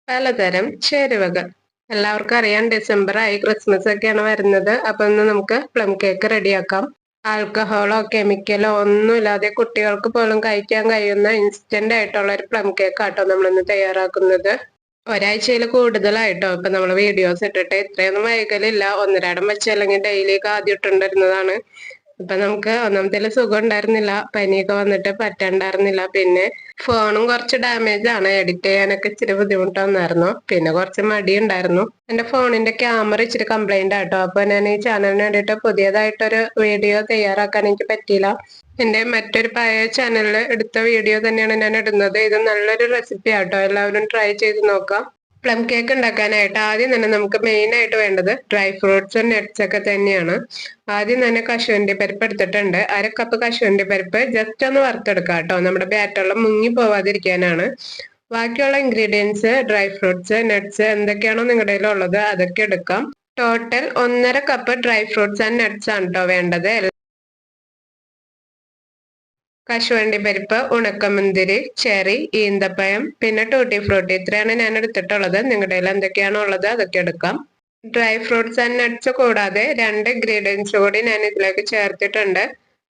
പലതരം ചേരുവകൾ. എല്ലാവർക്കും അറിയാം ഡിസംബർ ആയി, ക്രിസ്മസ് ഒക്കെയാണ് വരുന്നത്. അപ്പൊ ഇന്ന് നമുക്ക് പ്ലം കേക്ക് റെഡിയാക്കാം. ആൽക്കഹോളോ കെമിക്കലോ ഒന്നുമില്ലാതെ കുട്ടികൾക്ക് പോലും കഴിക്കാൻ കഴിയുന്ന ഇൻസ്റ്റന്റ് ആയിട്ടുള്ള ഒരു പ്ലം കേക്ക് ആട്ടോ നമ്മളിന്ന് തയ്യാറാക്കുന്നത്. ഒരാഴ്ചയിൽ കൂടുതലായിട്ടോ ഇപ്പൊ നമ്മൾ വീഡിയോസ് ഇട്ടിട്ട്. ഇത്രയൊന്നും വൈകലില്ല, ഒന്നരാടം വെച്ച് അല്ലെങ്കിൽ ഡെയിലിയൊക്കെ ആദ്യം ഇട്ടുണ്ടായിരുന്നതാണ്. ഇപ്പൊ നമുക്ക് ഒന്നാമത്തേല് സുഖം ഉണ്ടായിരുന്നില്ല, പനിയൊക്കെ വന്നിട്ട് പറ്റണ്ടായിരുന്നില്ല. പിന്നെ ഫോണും കുറച്ച് ഡാമേജ് ആണ്, എഡിറ്റ് ചെയ്യാനൊക്കെ ഇച്ചിരി ബുദ്ധിമുട്ട് വന്നായിരുന്നു. പിന്നെ കുറച്ച് മടി ഉണ്ടായിരുന്നു. എന്റെ ഫോണിന്റെ ക്യാമറ ഇച്ചിരി കംപ്ലൈന്റ് ആട്ടോ. അപ്പൊ ഞാൻ ഈ ചാനലിന് വേണ്ടിയിട്ട് പുതിയതായിട്ടൊരു വീഡിയോ തയ്യാറാക്കാൻ എനിക്ക് പറ്റിയില്ല. എന്റെ മറ്റൊരു പഴയ ചാനലിൽ എടുത്ത വീഡിയോ തന്നെയാണ് ഞാൻ ഇടുന്നത്. ഇത് നല്ലൊരു റെസിപ്പി ആട്ടോ, എല്ലാവരും ട്രൈ ചെയ്ത് നോക്കാം. പ്ലം കേക്ക് ഉണ്ടാക്കാനായിട്ട് ആദ്യം തന്നെ നമുക്ക് മെയിൻ ആയിട്ട് വേണ്ടത് ഡ്രൈ ഫ്രൂട്ട്സും നട്ട്സ് ഒക്കെ തന്നെയാണ്. ആദ്യം തന്നെ കശുവണ്ടി പരിപ്പ് എടുത്തിട്ടുണ്ട്. 1/2 കപ്പ് കശുവണ്ടി പരിപ്പ് ജസ്റ്റ് ഒന്ന് വറുത്തെടുക്കാം കേട്ടോ, നമ്മുടെ ബാറ്ററിൽ മുങ്ങി പോവാതിരിക്കാനാണ്. ബാക്കിയുള്ള ഇൻഗ്രീഡിയൻസ് ഡ്രൈ ഫ്രൂട്ട്സ് നട്ട്സ് എന്തൊക്കെയാണോ നിങ്ങളുടെ കയ്യിലുള്ളത് അതൊക്കെ എടുക്കാം. Total 1/2 cup dry fruits and nuts ആണ് കേട്ടോ വേണ്ടത്. കശുവണ്ടി പരിപ്പ്, ഉണക്കമുന്തിരി, ചെറി, ഈന്തപ്പഴം, പിന്നെ ടൂട്ടി ഫ്രൂട്ടി, ഇത്രയാണ് ഞാൻ എടുത്തിട്ടുള്ളത്. നിങ്ങളുടെ കയ്യിൽ എന്തൊക്കെയാണോ ഉള്ളത് അതൊക്കെ എടുക്കാം. ഡ്രൈ ഫ്രൂട്ട്സ് ആൻഡ് നട്ട്സ് കൂടാതെ 2 ഇൻഗ്രീഡിയൻസ് കൂടി ഞാൻ ഇതിലേക്ക് ചേർത്തിട്ടുണ്ട്.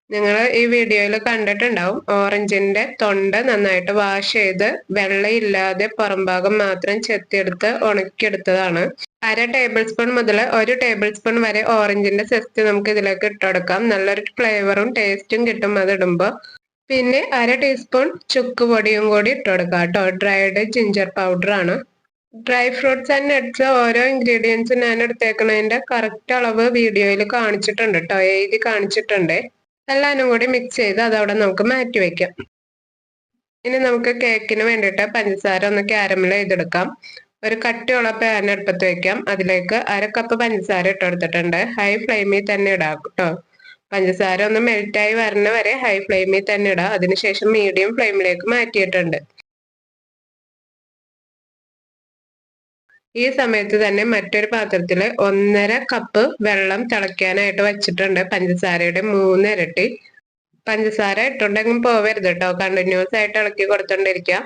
നിങ്ങൾ ഈ വീഡിയോയിൽ കണ്ടിട്ടുണ്ടാവും. ഓറഞ്ചിന്റെ തൊണ്ട് നന്നായിട്ട് വാഷ് ചെയ്ത് വെള്ളയില്ലാതെ പുറംഭാഗം മാത്രം ചെത്തിയെടുത്ത് ഉണക്കിയെടുത്തതാണ്. 1/2 ടേബിൾ സ്പൂൺ മുതൽ 1 ടേബിൾ സ്പൂൺ വരെ ഓറഞ്ചിന്റെ സെസ്റ്റ് നമുക്ക് ഇതിലേക്ക് ഇട്ടുകൊടുക്കാം. നല്ലൊരു ഫ്ലേവറും ടേസ്റ്റും കിട്ടും അതിടുമ്പോൾ. പിന്നെ 1/2 ടീസ്പൂൺ ചുക്ക് പൊടിയും കൂടി ഇട്ട് കൊടുക്കാം കേട്ടോ. ഡ്രൈഡ് ജിഞ്ചർ പൗഡർ ആണ്. ഡ്രൈ ഫ്രൂട്ട്സ് ആൻഡ് നട്ട്സ് ഓരോ ഇൻഗ്രീഡിയൻസും ഞാൻ എടുത്തേക്കുന്നതിന്റെ കറക്റ്റ് അളവ് വീഡിയോയിൽ കാണിച്ചിട്ടുണ്ട് കേട്ടോ, എഴുതി കാണിച്ചിട്ടുണ്ട്. എല്ലാനും കൂടി മിക്സ് ചെയ്ത് അതവിടെ നമുക്ക് മാറ്റി വെക്കാം. ഇനി നമുക്ക് കേക്കിന് വേണ്ടിയിട്ട് പഞ്ചസാര ഒന്ന് ക്യാരമൽ ചെയ്തെടുക്കാം. ഒരു കട്ടിയുള്ള പാൻ അടുപ്പത്ത് വെക്കാം. അതിലേക്ക് 1/2 കപ്പ് പഞ്ചസാര ഇട്ട് കൊടുത്തിട്ടുണ്ട്. ഹൈ ഫ്ലെയിമിൽ തന്നെ ഇടാം കേട്ടോ. പഞ്ചസാര ഒന്ന് മെൽറ്റായി വരണ വരെ ഹൈ ഫ്ലെയിമിൽ തന്നെ ഇടാം. അതിനുശേഷം മീഡിയം ഫ്ലെയിമിലേക്ക് മാറ്റിയിട്ടുണ്ട്. ഈ സമയത്ത് തന്നെ മറ്റൊരു പാത്രത്തിൽ 1/2 കപ്പ് വെള്ളം തിളയ്ക്കാനായിട്ട് വെച്ചിട്ടുണ്ട്. പഞ്ചസാരയുടെ 3 ഇരട്ടി. പഞ്ചസാര ഇട്ടുണ്ടെങ്കിൽ പോവരുത് കേട്ടോ, കണ്ടിന്യൂസ് ആയിട്ട് ഇളക്കി കൊടുത്തോണ്ടിരിക്കുക.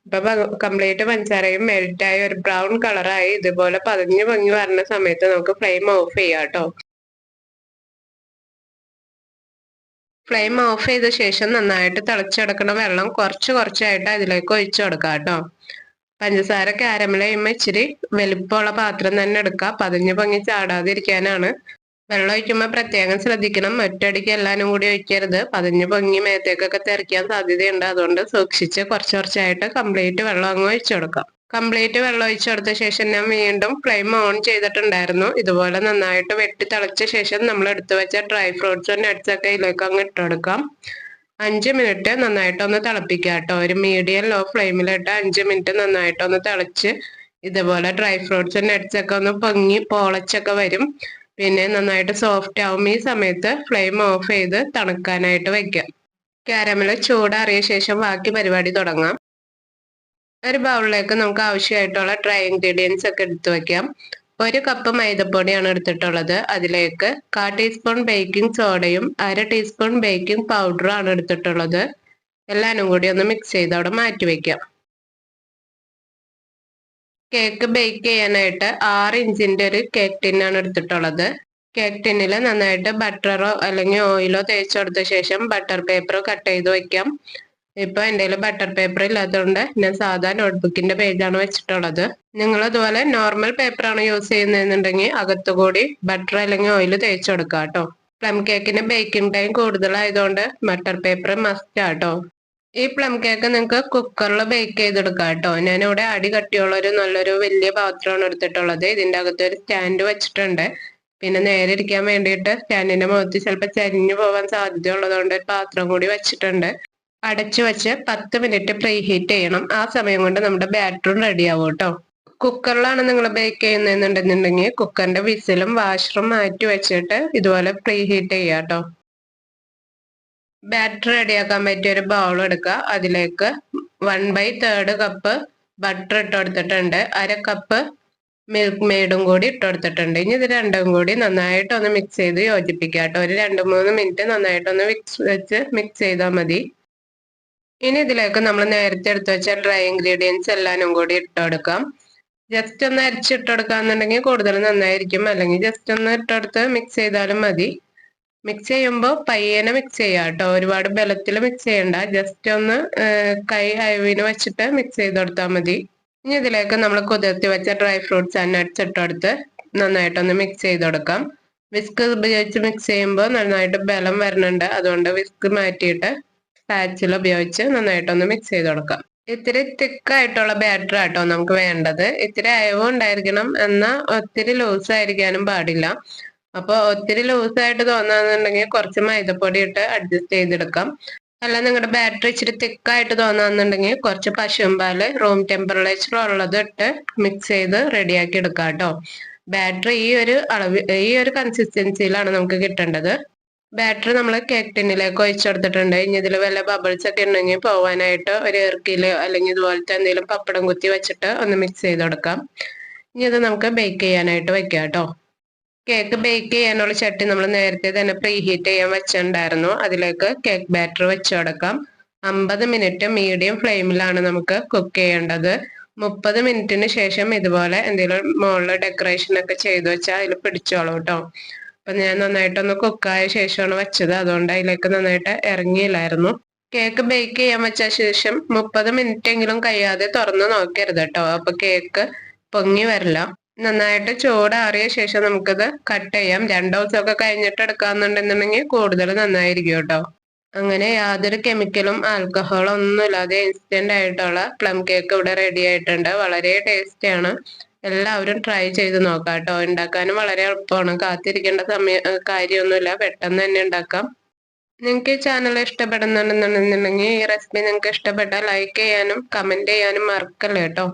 ഇപ്പൊ കംപ്ലീറ്റ് പഞ്ചസാരയും മെൽറ്റായി ഒരു ബ്രൗൺ കളറായി ഇതുപോലെ പതിഞ്ഞു പൊങ്ങി വരുന്ന സമയത്ത് നമുക്ക് ഫ്ലെയിം ഓഫ് ചെയ്യാം കേട്ടോ. ഫ്ലെയിം ഓഫ് ചെയ്ത ശേഷം നന്നായിട്ട് തിളച്ചെടുക്കുന്ന വെള്ളം കുറച്ച് കുറച്ചായിട്ട് അതിലേക്ക് ഒഴിച്ചു കൊടുക്കാം കേട്ടോ. പഞ്ചസാര കാരമൽ ചെയ്യുമ്പോൾ ഇച്ചിരി വലിപ്പമുള്ള പാത്രം തന്നെ എടുക്കുക, പതിഞ്ഞു പൊങ്ങി ചാടാതിരിക്കാനാണ്. വെള്ളം ഒഴിക്കുമ്പോൾ പ്രത്യേകം ശ്രദ്ധിക്കണം, ഒറ്റയടിക്ക് എല്ലാനും കൂടി ഒഴിക്കരുത്. പതിഞ്ഞു പൊങ്ങി മേത്തേക്കൊക്കെ തെറിക്കാൻ സാധ്യതയുണ്ട്. അതുകൊണ്ട് സൂക്ഷിച്ച് കുറച്ച് കുറച്ചായിട്ട് കംപ്ലീറ്റ് വെള്ളം അങ്ങ് ഒഴിച്ചു കൊടുക്കാം. കംപ്ലീറ്റ് വെള്ളം ഒഴിച്ചു കൊടുത്ത ശേഷം ഞാൻ വീണ്ടും ഫ്ലെയിം ഓൺ ചെയ്തിട്ടുണ്ടായിരുന്നു. ഇതുപോലെ നന്നായിട്ട് വെട്ടി തിളച്ച ശേഷം നമ്മൾ എടുത്തു വെച്ച ഡ്രൈ ഫ്രൂട്ട്സും നട്ട്സ് ഒക്കെ ഇതിലേക്ക് അങ്ങ് ഇട്ട് കൊടുക്കാം. 5 മിനിറ്റ് നന്നായിട്ടൊന്ന് തിളപ്പിക്കുക കേട്ടോ. ഒരു മീഡിയം ലോ ഫ്ലെയിമിലിട്ട് 5 മിനിറ്റ് നന്നായിട്ടൊന്ന് തിളച്ച് ഇതുപോലെ ഡ്രൈ ഫ്രൂട്ട്സും നട്ട്സ് ഒക്കെ ഒന്ന് പൊങ്ങി പോളച്ചൊക്കെ വരും. പിന്നെ നന്നായിട്ട് സോഫ്റ്റ് ആവും. ഈ സമയത്ത് ഫ്ലെയിം ഓഫ് ചെയ്ത് തണുക്കാനായിട്ട് വെക്കാം. കാരമൽ ചൂടാറിയ ശേഷം ബാക്കി പരിപാടി തുടങ്ങാം. ഒരു ബൗളിലേക്ക് നമുക്ക് ആവശ്യമായിട്ടുള്ള ഡ്രൈ ഇൻഗ്രീഡിയൻസ് ഒക്കെ എടുത്തു വെക്കാം. 1 കപ്പ് മൈദപ്പൊടിയാണ് എടുത്തിട്ടുള്ളത്. അതിലേക്ക് 1/4 ടീസ്പൂൺ ബേക്കിംഗ് സോഡയും 1/2 ടീസ്പൂൺ ബേക്കിംഗ് പൗഡറും ആണ് എടുത്തിട്ടുള്ളത്. എല്ലാനും കൂടി ഒന്ന് മിക്സ് ചെയ്ത് അവിടെ മാറ്റി വെക്കാം. കേക്ക് ബേക്ക് ചെയ്യാനായിട്ട് 6 ഇഞ്ചിന്റെ ഒരു കേക്ക് ടിന്നാണ് എടുത്തിട്ടുള്ളത്. കേക്ക് ടിന്നിൽ നന്നായിട്ട് ബട്ടറോ അല്ലെങ്കിൽ ഓയിലോ തേച്ച് കൊടുത്ത ശേഷം ബട്ടർ പേപ്പർ കട്ട് ചെയ്ത് വെക്കാം. ഇപ്പൊ എൻ്റെ കയ്യിൽ ബട്ടർ പേപ്പർ ഇല്ലാത്തതുകൊണ്ട് ഞാൻ സാധാ നോട്ട്ബുക്കിന്റെ പേജാണ് വെച്ചിട്ടുള്ളത്. നിങ്ങൾ അതുപോലെ നോർമൽ പേപ്പറാണ് യൂസ് ചെയ്യുന്നതെന്നുണ്ടെങ്കിൽ അകത്തുകൂടി ബട്ടർ അല്ലെങ്കിൽ ഓയിൽ തേച്ച് കൊടുക്കുക കേട്ടോ. പ്ലം കേക്കിന് ബേക്കിംഗ് ടൈം കൂടുതലായതുകൊണ്ട് ബട്ടർ പേപ്പർ മസ്റ്റ് ആട്ടോ. ഈ പ്ലം കേക്ക് നിങ്ങൾക്ക് കുക്കറിൽ ബേക്ക് ചെയ്തെടുക്കാം കേട്ടോ. ഞാനിവിടെ അടി കട്ടിയുള്ള ഒരു നല്ലൊരു വലിയ പാത്രമാണ് എടുത്തിട്ടുള്ളത്. ഇതിന്റെ അകത്ത് ഒരു സ്റ്റാൻഡ് വെച്ചിട്ടുണ്ട്. പിന്നെ നേരെ ഇരിക്കാൻ വേണ്ടിയിട്ട് സ്റ്റാൻഡിന്റെ മുഖത്ത് ചിലപ്പോൾ ചരിഞ്ഞു പോകാൻ സാധ്യതയുള്ളതുകൊണ്ട് ഒരു പാത്രം കൂടി വെച്ചിട്ടുണ്ട്. അടച്ചു വെച്ച് 10 മിനിറ്റ് പ്രീ ഹീറ്റ് ചെയ്യണം. ആ സമയം കൊണ്ട് നമ്മുടെ ബാറ്ററും റെഡി ആവും കേട്ടോ. കുക്കറിലാണ് നിങ്ങൾ ബേക്ക് ചെയ്യുന്നതെന്നുണ്ടെന്നുണ്ടെങ്കിൽ കുക്കറിന്റെ വിസിലും വാഷറും മാറ്റി വെച്ചിട്ട് ഇതുപോലെ പ്രീ ഹീറ്റ് ചെയ്യാം കേട്ടോ. ബാറ്റർ റെഡിയാക്കാൻ പറ്റിയ ഒരു ബൗൾ എടുക്കുക. അതിലേക്ക് 1/3 കപ്പ് ബട്ടർ ഇട്ട് കൊടുത്തിട്ടുണ്ട്. 1/2 കപ്പ് മിൽക്ക് മെയ്ഡും കൂടി ഇട്ട് കൊടുത്തിട്ടുണ്ട്. ഇനി ഇത് രണ്ടും കൂടി നന്നായിട്ട് ഒന്ന് മിക്സ് ചെയ്ത് യോജിപ്പിക്കുക കേട്ടോ. ഒരു 2-3 മിനിറ്റ് നന്നായിട്ടൊന്ന് മിക്സ് ചെയ്താൽ മതി. ഇനി ഇതിലേക്ക് നമ്മൾ നേരത്തെ എടുത്ത് വെച്ച ഡ്രൈ ഇൻഗ്രീഡിയൻസ് എല്ലാനും കൂടി ഇട്ട് കൊടുക്കാം. ജസ്റ്റ് ഒന്ന് അരിച്ചിട്ട് കൊടുക്കാന്നുണ്ടെങ്കിൽ കൂടുതൽ നന്നായിരിക്കും. അല്ലെങ്കിൽ ജസ്റ്റ് ഒന്ന് ഇട്ടെടുത്ത് മിക്സ് ചെയ്താലും മതി. മിക്സ് ചെയ്യുമ്പോൾ പയ്യനെ മിക്സ് ചെയ്യാം കേട്ടോ. ഒരുപാട് ബലത്തിൽ മിക്സ് ചെയ്യണ്ട. ജസ്റ്റ് ഒന്ന് കൈ അയവിന് വെച്ചിട്ട് മിക്സ് ചെയ്ത് കൊടുത്താൽ മതി. ഇനി ഇതിലേക്ക് നമ്മൾ കുതിർത്തി വെച്ച ഡ്രൈ ഫ്രൂട്ട്സ് ആൻഡ് നട്ട്സ് ഇട്ടെടുത്ത് നന്നായിട്ടൊന്ന് മിക്സ് ചെയ്ത് കൊടുക്കാം. വിസ്ക് ഉപയോഗിച്ച് മിക്സ് ചെയ്യുമ്പോൾ നന്നായിട്ട് ബലം വരുന്നുണ്ട്. അതുകൊണ്ട് വിസ്ക് മാറ്റിയിട്ട് സ്പാച്ചില ഉപയോഗിച്ച് നന്നായിട്ടൊന്ന് മിക്സ് ചെയ്ത് കൊടുക്കാം. ഇത്തിരി തിക്കായിട്ടുള്ള ബാറ്റർ ആട്ടോ നമുക്ക് വേണ്ടത്. ഇത്തിരി അയവും ഉണ്ടായിരിക്കണം, എന്നാൽ ഒത്തിരി ലൂസ് ആയിരിക്കാനും പാടില്ല. അപ്പോൾ ഒത്തിരി ലൂസായിട്ട് തോന്നാന്നുണ്ടെങ്കിൽ കുറച്ച് മൈദപ്പൊടി ഇട്ട് അഡ്ജസ്റ്റ് ചെയ്തെടുക്കാം. അല്ല നിങ്ങളുടെ ബാറ്ററി ഇച്ചിരി തിക്കായിട്ട് തോന്നാന്നുണ്ടെങ്കിൽ കുറച്ച് പശുമ്പാല് റൂം ടെമ്പറേച്ചർ ഉള്ളത് ഇട്ട് മിക്സ് ചെയ്ത് റെഡിയാക്കി എടുക്കാം കേട്ടോ. ബാറ്ററി ഈ ഒരു കൺസിസ്റ്റൻസിയിലാണ് നമുക്ക് കിട്ടേണ്ടത്. ബാറ്ററി നമ്മൾ കേക്ക് ടിന്നിലേക്ക് ഒഴിച്ചെടുത്തിട്ടുണ്ട്. ഇനി ഇതിൽ വല്ല ബബിൾസ് ഒക്കെ ഉണ്ടെങ്കിൽ പോവാനായിട്ട് ഒരു ഇറക്കില് അല്ലെങ്കിൽ ഇതുപോലത്തെ എന്തെങ്കിലും പപ്പടം കുത്തി വെച്ചിട്ട് ഒന്ന് മിക്സ് ചെയ്ത് കൊടുക്കാം. ഇനി ഇത് നമുക്ക് ബേക്ക് ചെയ്യാനായിട്ട് വെക്കാം കേട്ടോ. കേക്ക് ബേക്ക് ചെയ്യാനുള്ള ചട്ടി നമ്മൾ നേരത്തെ തന്നെ പ്രീ ഹീറ്റ് ചെയ്യാൻ വെച്ചിട്ടുണ്ടായിരുന്നു. അതിലേക്ക് കേക്ക് ബാറ്റർ വെച്ച് കൊടുക്കാം. 50 മിനിറ്റ് മീഡിയം ഫ്ലെയിമിലാണ് നമുക്ക് കുക്ക് ചെയ്യേണ്ടത്. 30 മിനിറ്റിന് ശേഷം ഇതുപോലെ എന്തെങ്കിലും മുകളിൽ ഡെക്കറേഷൻ ഒക്കെ ചെയ്തു വെച്ചാൽ അതിൽ പിടിച്ചോളൂ കേട്ടോ. അപ്പൊ ഞാൻ നന്നായിട്ടൊന്ന് കുക്കായ ശേഷമാണ് വെച്ചത്, അതുകൊണ്ട് അതിലേക്ക് നന്നായിട്ട് ഇറങ്ങിയില്ലായിരുന്നു. കേക്ക് ബേക്ക് ചെയ്യാൻ വെച്ച ശേഷം 30 മിനിറ്റ് എങ്കിലും കഴിയാതെ തുറന്ന് നോക്കരുത് കേട്ടോ. അപ്പൊ കേക്ക് പൊങ്ങി വരില്ല. നന്നായിട്ട് ചൂടാറിയ ശേഷം നമുക്കിത് കട്ട് ചെയ്യാം. 2 ദിവസമൊക്കെ കഴിഞ്ഞിട്ട് എടുക്കാന്നുണ്ടെന്നുണ്ടെങ്കിൽ കൂടുതൽ നന്നായിരിക്കും കേട്ടോ. അങ്ങനെ യാതൊരു കെമിക്കലും ആൽക്കഹോളും ഒന്നും ഇല്ലാതെ ഇൻസ്റ്റന്റ് ആയിട്ടുള്ള പ്ലം കേക്ക് ഇവിടെ റെഡി ആയിട്ടുണ്ട്. വളരെ ടേസ്റ്റിയാണ്. എല്ലാവരും ട്രൈ ചെയ്ത് നോക്കാം കേട്ടോ. ഉണ്ടാക്കാനും വളരെ എളുപ്പമാണ്. കാത്തിരിക്കേണ്ട കാര്യമൊന്നുമില്ല, പെട്ടെന്ന് തന്നെ ഉണ്ടാക്കാം. നിങ്ങൾക്ക് ഈ ചാനൽ ഇഷ്ടപ്പെടുന്നുണ്ടെന്നുണ്ടെന്നുണ്ടെങ്കിൽ ഈ റെസിപ്പി നിങ്ങൾക്ക് ഇഷ്ടപ്പെട്ടാൽ ലൈക്ക് ചെയ്യാനും കമന്റ് ചെയ്യാനും മറക്കല്ലേ കേട്ടോ.